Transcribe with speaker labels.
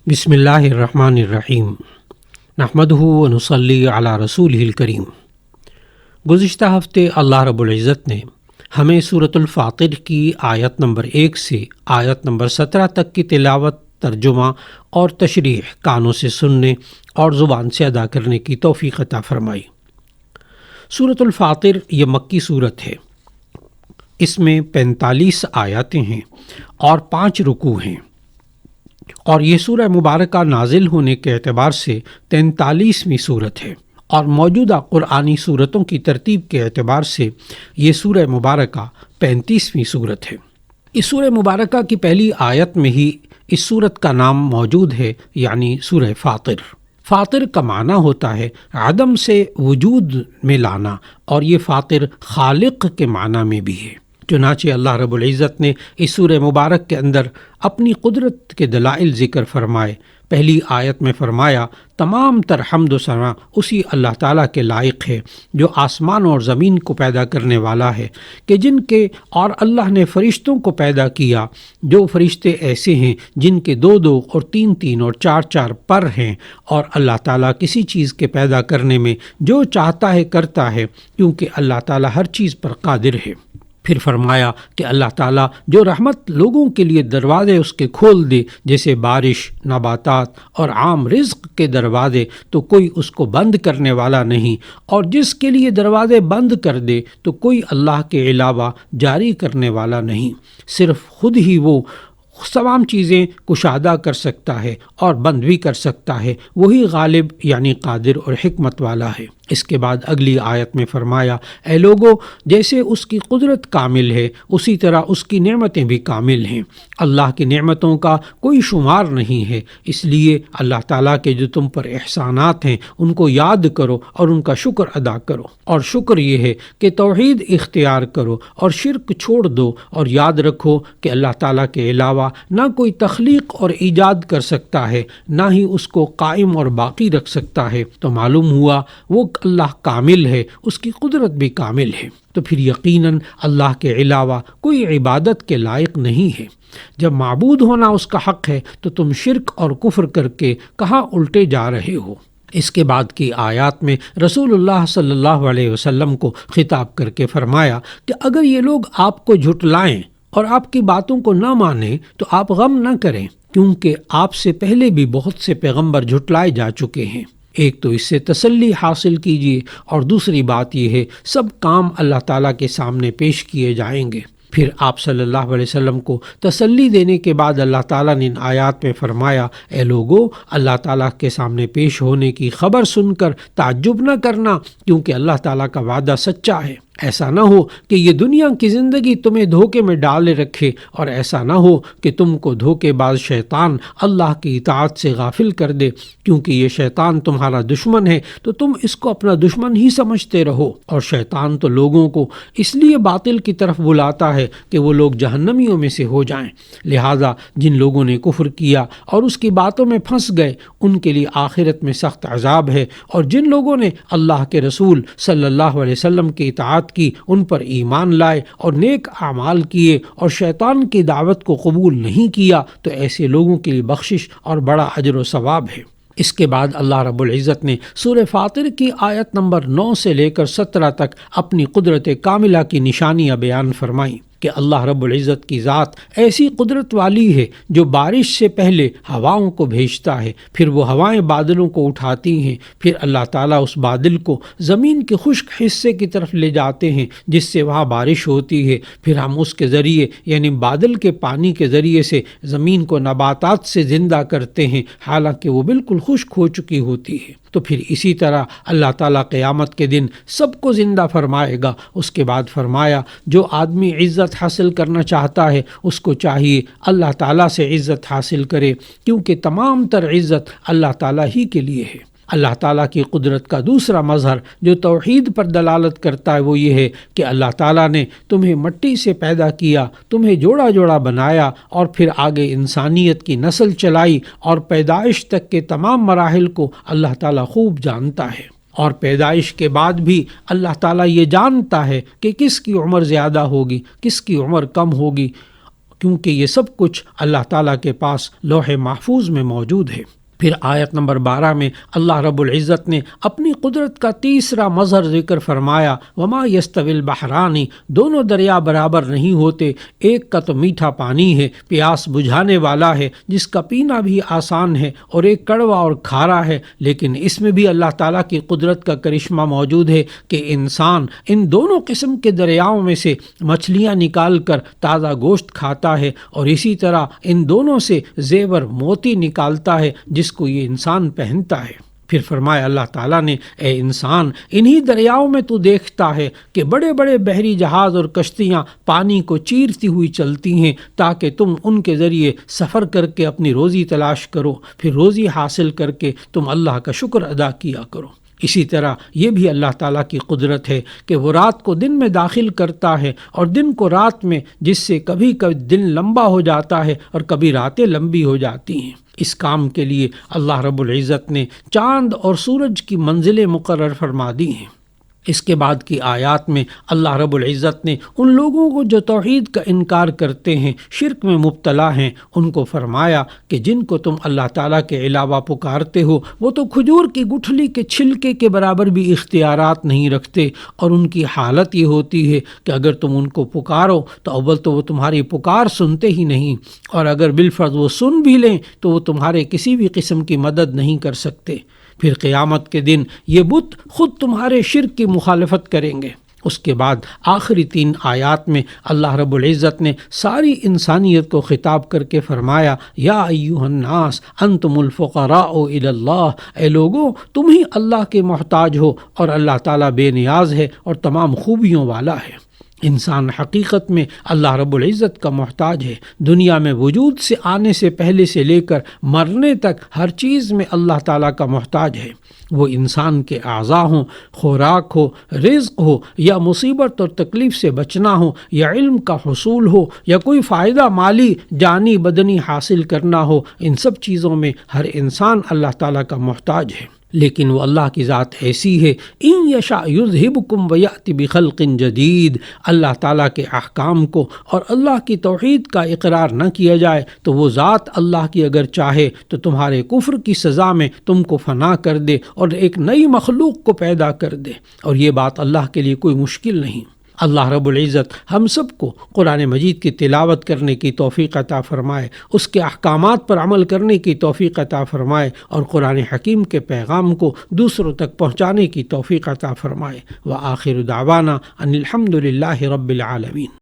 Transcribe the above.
Speaker 1: بسم اللہ الرحمن الرحیم نحمدہ ونصلی علی رسولہ الکریم۔ گزشتہ ہفتے اللہ رب العزت نے ہمیں سورۃ الفاطر کی آیت نمبر 1 سے آیت نمبر 17 تک کی تلاوت، ترجمہ اور تشریح کانوں سے سننے اور زبان سے ادا کرنے کی توفیق عطا فرمائی۔ سورۃ الفاطر یہ مکی سورت ہے۔ اس میں 45 آیاتیں ہیں اور 5 رکوع ہیں، اور یہ سورہ مبارکہ نازل ہونے کے اعتبار سے 43ویں سورت ہے، اور موجودہ قرآنی سورتوں کی ترتیب کے اعتبار سے یہ سورہ مبارکہ 35ویں سورت ہے۔ اس سورہ مبارکہ کی پہلی آیت میں ہی اس سورت کا نام موجود ہے، یعنی سورہ فاطر۔ فاطر کا معنی ہوتا ہے عدم سے وجود میں لانا، اور یہ فاطر خالق کے معنی میں بھی ہے۔ چنانچہ اللہ رب العزت نے اس سورہ مبارک کے اندر اپنی قدرت کے دلائل ذکر فرمائے۔ پہلی آیت میں فرمایا تمام تر حمد و ثنا اسی اللہ تعالیٰ کے لائق ہے جو آسمان اور زمین کو پیدا کرنے والا ہے، کہ جن کے اور اللہ نے فرشتوں کو پیدا کیا، جو فرشتے ایسے ہیں جن کے 2 اور 3 اور 4 پر ہیں، اور اللہ تعالیٰ کسی چیز کے پیدا کرنے میں جو چاہتا ہے کرتا ہے، کیونکہ اللہ تعالیٰ ہر چیز پر قادر ہے۔ پھر فرمایا کہ اللہ تعالیٰ جو رحمت لوگوں کے لیے دروازے اس کے کھول دے، جیسے بارش، نباتات اور عام رزق کے دروازے، تو کوئی اس کو بند کرنے والا نہیں، اور جس کے لیے دروازے بند کر دے تو کوئی اللہ کے علاوہ جاری کرنے والا نہیں۔ صرف خود ہی وہ تمام چیزیں کشادہ کر سکتا ہے اور بند بھی کر سکتا ہے، وہی غالب یعنی قادر اور حکمت والا ہے۔ اس کے بعد اگلی آیت میں فرمایا اے لوگو، جیسے اس کی قدرت کامل ہے اسی طرح اس کی نعمتیں بھی کامل ہیں۔ اللہ کی نعمتوں کا کوئی شمار نہیں ہے، اس لیے اللہ تعالیٰ کے جو تم پر احسانات ہیں ان کو یاد کرو اور ان کا شکر ادا کرو۔ اور شکر یہ ہے کہ توحید اختیار کرو اور شرک چھوڑ دو، اور یاد رکھو کہ اللہ تعالیٰ کے علاوہ نہ کوئی تخلیق اور ایجاد کر سکتا ہے، نہ ہی اس کو قائم اور باقی رکھ سکتا ہے۔ تو معلوم ہوا وہ اللہ کامل ہے، اس کی قدرت بھی کامل ہے، تو پھر یقیناً اللہ کے علاوہ کوئی عبادت کے لائق نہیں ہے۔ جب معبود ہونا اس کا حق ہے تو تم شرک اور کفر کر کے کہاں الٹے جا رہے ہو؟ اس کے بعد کی آیات میں رسول اللہ صلی اللہ علیہ وسلم کو خطاب کر کے فرمایا کہ اگر یہ لوگ آپ کو جھٹلائیں اور آپ کی باتوں کو نہ مانیں تو آپ غم نہ کریں، کیونکہ آپ سے پہلے بھی بہت سے پیغمبر جھٹلائے جا چکے ہیں۔ ایک تو اس سے تسلی حاصل کیجیے، اور دوسری بات یہ ہے سب کام اللہ تعالیٰ کے سامنے پیش کیے جائیں گے۔ پھر آپ صلی اللہ علیہ وسلم کو تسلی دینے کے بعد اللہ تعالیٰ نے ان آیات میں فرمایا اے لوگو، اللہ تعالیٰ کے سامنے پیش ہونے کی خبر سن کر تعجب نہ کرنا، کیونکہ اللہ تعالیٰ کا وعدہ سچا ہے۔ ایسا نہ ہو کہ یہ دنیا کی زندگی تمہیں دھوکے میں ڈالے رکھے، اور ایسا نہ ہو کہ تم کو دھوکے باز شیطان اللہ کی اطاعت سے غافل کر دے، کیونکہ یہ شیطان تمہارا دشمن ہے تو تم اس کو اپنا دشمن ہی سمجھتے رہو، اور شیطان تو لوگوں کو اس لیے باطل کی طرف بلاتا ہے کہ وہ لوگ جہنمیوں میں سے ہو جائیں۔ لہٰذا جن لوگوں نے کفر کیا اور اس کی باتوں میں پھنس گئے ان کے لیے آخرت میں سخت عذاب ہے، اور جن لوگوں نے اللہ کے رسول صلی اللہ علیہ وسلم کی اطاعت کی، ان پر ایمان لائے اور نیک اعمال کیے اور شیطان کی دعوت کو قبول نہیں کیا، تو ایسے لوگوں کے لیے بخشش اور بڑا اجر و ثواب ہے۔ اس کے بعد اللہ رب العزت نے سورہ فاطر کی آیت نمبر 9 سے لے کر 17 تک اپنی قدرت کاملہ کی نشانیاں بیان فرمائیں کہ اللہ رب العزت کی ذات ایسی قدرت والی ہے جو بارش سے پہلے ہواؤں کو بھیجتا ہے، پھر وہ ہوائیں بادلوں کو اٹھاتی ہیں، پھر اللہ تعالیٰ اس بادل کو زمین کے خشک حصے کی طرف لے جاتے ہیں جس سے وہاں بارش ہوتی ہے، پھر ہم اس کے ذریعے یعنی بادل کے پانی کے ذریعے سے زمین کو نباتات سے زندہ کرتے ہیں، حالانکہ وہ بالکل خشک ہو چکی ہوتی ہے۔ تو پھر اسی طرح اللہ تعالیٰ قیامت کے دن سب کو زندہ فرمائے گا۔ اس کے بعد فرمایا جو آدمی عزت حاصل کرنا چاہتا ہے اس کو چاہیے اللہ تعالیٰ سے عزت حاصل کرے، کیونکہ تمام تر عزت اللہ تعالیٰ ہی کے لیے ہے۔ اللہ تعالیٰ کی قدرت کا دوسرا مظہر جو توحید پر دلالت کرتا ہے وہ یہ ہے کہ اللہ تعالیٰ نے تمہیں مٹی سے پیدا کیا، تمہیں جوڑا جوڑا بنایا، اور پھر آگے انسانیت کی نسل چلائی، اور پیدائش تک کے تمام مراحل کو اللہ تعالیٰ خوب جانتا ہے۔ اور پیدائش کے بعد بھی اللہ تعالیٰ یہ جانتا ہے کہ کس کی عمر زیادہ ہوگی، کس کی عمر کم ہوگی، کیونکہ یہ سب کچھ اللہ تعالیٰ کے پاس لوح محفوظ میں موجود ہے۔ پھر آیت نمبر 12 میں اللہ رب العزت نے اپنی قدرت کا تیسرا مظہر ذکر فرمایا، وما یستوی البحران، دونوں دریا برابر نہیں ہوتے، ایک کا تو میٹھا پانی ہے، پیاس بجھانے والا ہے، جس کا پینا بھی آسان ہے، اور ایک کڑوا اور کھارا ہے، لیکن اس میں بھی اللہ تعالیٰ کی قدرت کا کرشمہ موجود ہے کہ انسان ان دونوں قسم کے دریاؤں میں سے مچھلیاں نکال کر تازہ گوشت کھاتا ہے، اور اسی طرح ان دونوں سے زیور موتی نکالتا ہے جس کو یہ انسان پہنتا ہے۔ پھر فرمایا اللہ تعالیٰ نے، اے انسان، انہی دریاؤں میں تو دیکھتا ہے کہ بڑے بڑے بحری جہاز اور کشتیاں پانی کو چیرتی ہوئی چلتی ہیں تاکہ تم ان کے ذریعے سفر کر کے اپنی روزی تلاش کرو، پھر روزی حاصل کر کے تم اللہ کا شکر ادا کیا کرو۔ اسی طرح یہ بھی اللہ تعالیٰ کی قدرت ہے کہ وہ رات کو دن میں داخل کرتا ہے اور دن کو رات میں، جس سے کبھی کبھی دن لمبا ہو جاتا ہے اور کبھی راتیں لمبی ہو جاتی ہیں۔ اس کام کے لیے اللہ رب العزت نے چاند اور سورج کی منزلیں مقرر فرما دی ہیں۔ اس کے بعد کی آیات میں اللہ رب العزت نے ان لوگوں کو جو توحید کا انکار کرتے ہیں، شرک میں مبتلا ہیں، ان کو فرمایا کہ جن کو تم اللہ تعالیٰ کے علاوہ پکارتے ہو وہ تو کھجور کی گٹھلی کے چھلکے کے برابر بھی اختیارات نہیں رکھتے، اور ان کی حالت یہ ہوتی ہے کہ اگر تم ان کو پکارو تو اول تو وہ تمہاری پکار سنتے ہی نہیں، اور اگر بالفرض وہ سن بھی لیں تو وہ تمہارے کسی بھی قسم کی مدد نہیں کر سکتے۔ پھر قیامت کے دن یہ بت خود تمہارے شرک کی مخالفت کریں گے۔ اس کے بعد آخری 3 آیات میں اللہ رب العزت نے ساری انسانیت کو خطاب کر کے فرمایا، یا ایھا الناس انتم الفقراء الی اللہ، اے لوگو تم ہی اللہ کے محتاج ہو، اور اللہ تعالیٰ بے نیاز ہے اور تمام خوبیوں والا ہے۔ انسان حقیقت میں اللہ رب العزت کا محتاج ہے۔ دنیا میں وجود سے آنے سے پہلے سے لے کر مرنے تک ہر چیز میں اللہ تعالیٰ کا محتاج ہے۔ وہ انسان کے اعضاء ہوں، خوراک ہو، رزق ہو، یا مصیبت اور تکلیف سے بچنا ہو، یا علم کا حصول ہو، یا کوئی فائدہ مالی جانی بدنی حاصل کرنا ہو، ان سب چیزوں میں ہر انسان اللہ تعالیٰ کا محتاج ہے۔ لیکن وہ اللہ کی ذات ایسی ہے، ان یشاء یذہبکم ویأتی بخلق جدید، اللہ تعالیٰ کے احکام کو اور اللہ کی توحید کا اقرار نہ کیا جائے تو وہ ذات اللہ کی اگر چاہے تو تمہارے کفر کی سزا میں تم کو فنا کر دے اور ایک نئی مخلوق کو پیدا کر دے، اور یہ بات اللہ کے لیے کوئی مشکل نہیں۔ اللہ رب العزت ہم سب کو قرآن مجید کی تلاوت کرنے کی توفیق عطا فرمائے، اس کے احکامات پر عمل کرنے کی توفیق عطا فرمائے، اور قرآن حکیم کے پیغام کو دوسروں تک پہنچانے کی توفیق عطا فرمائے۔ وآخر دعوانا ان الحمد للہ رب العالمین۔